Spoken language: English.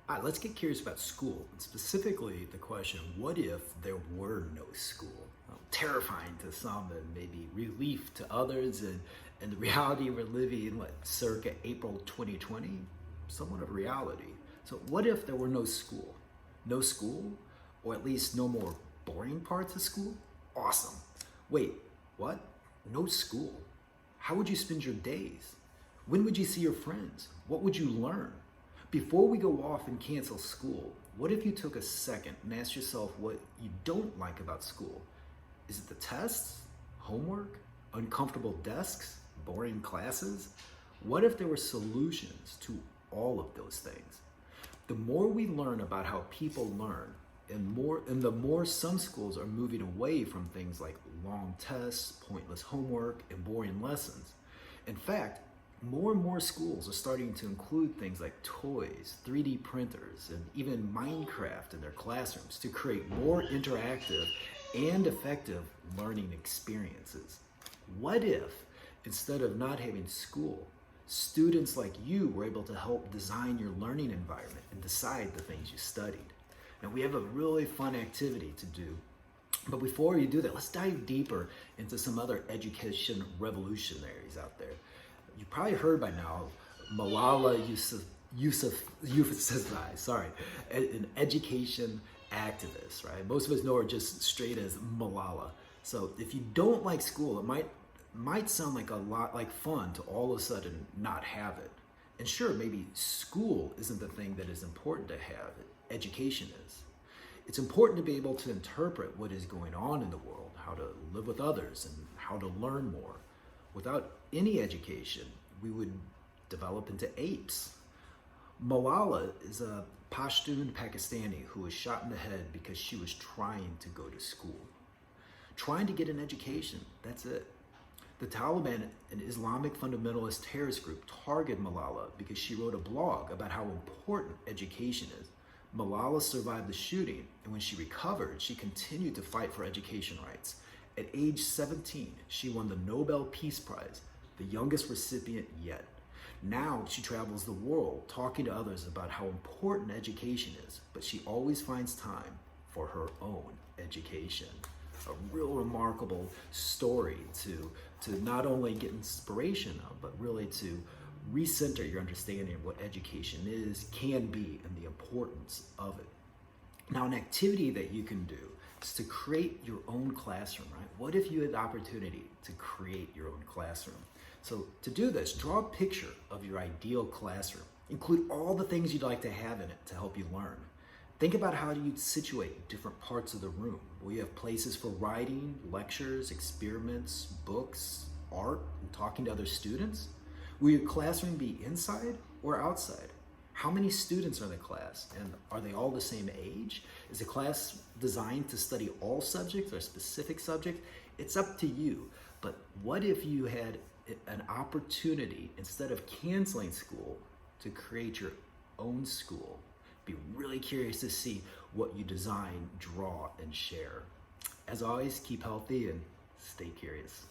All right, let's get curious about school, and specifically the question, what if there were no school? Terrifying to some and maybe relief to others, and the reality we're living in, what, circa April 2020? Somewhat of reality. So what if there were no school? No school? Or at least no more boring parts of school? Awesome. Wait, what? No school? How would you spend your days? When would you see your friends? What would you learn? Before we go off and cancel school, what if you took a second and asked yourself what you don't like about school? Is it the tests, homework, uncomfortable desks, boring classes? What if there were solutions to all of those things? The more we learn about how people learn, and the more some schools are moving away from things like long tests, pointless homework, and boring lessons. In fact, more and more schools are starting to include things like toys, 3D printers, and even Minecraft in their classrooms to create more interactive and effective learning experiences. What if, instead of not having school, students like you were able to help design your learning environment and decide the things you studied? Now, we have a really fun activity to do, but before you do that, let's dive deeper into some other education revolutionaries out there. You probably heard by now Malala Yousafzai, sorry, an education activist, right? Most of us know her just straight as Malala. So if you don't like school, it might sound like a lot like fun to all of a sudden not have it. And sure, maybe school isn't the thing that is important to have. Education is. It's important to be able to interpret what is going on in the world, how to live with others, and how to learn more. Without any education, we would develop into apes. Malala is a Pashtun Pakistani who was shot in the head because she was trying to go to school. Trying to get an education, that's it. The Taliban, an Islamic fundamentalist terrorist group, targeted Malala because she wrote a blog about how important education is. Malala survived the shooting, and when she recovered, she continued to fight for education rights. At age 17, she won the Nobel Peace Prize, the youngest recipient yet. Now she travels the world talking to others about how important education is, but she always finds time for her own education. A real remarkable story to not only get inspiration of, but really to recenter your understanding of what education is, can be, and the importance of it. Now, an activity that you can do is to create your own classroom, right? What if you had the opportunity to create your own classroom? So to do this, draw a picture of your ideal classroom. Include all the things you'd like to have in it to help you learn. Think about how you'd situate different parts of the room. Will you have places for writing, lectures, experiments, books, art, and talking to other students? Will your classroom be inside or outside? How many students are in the class, and are they all the same age? Is the class designed to study all subjects or a specific subject? It's up to you. But what if you had an opportunity, instead of canceling school, to create your own school? Be really curious to see what you design, draw, and share. As always, keep healthy and stay curious.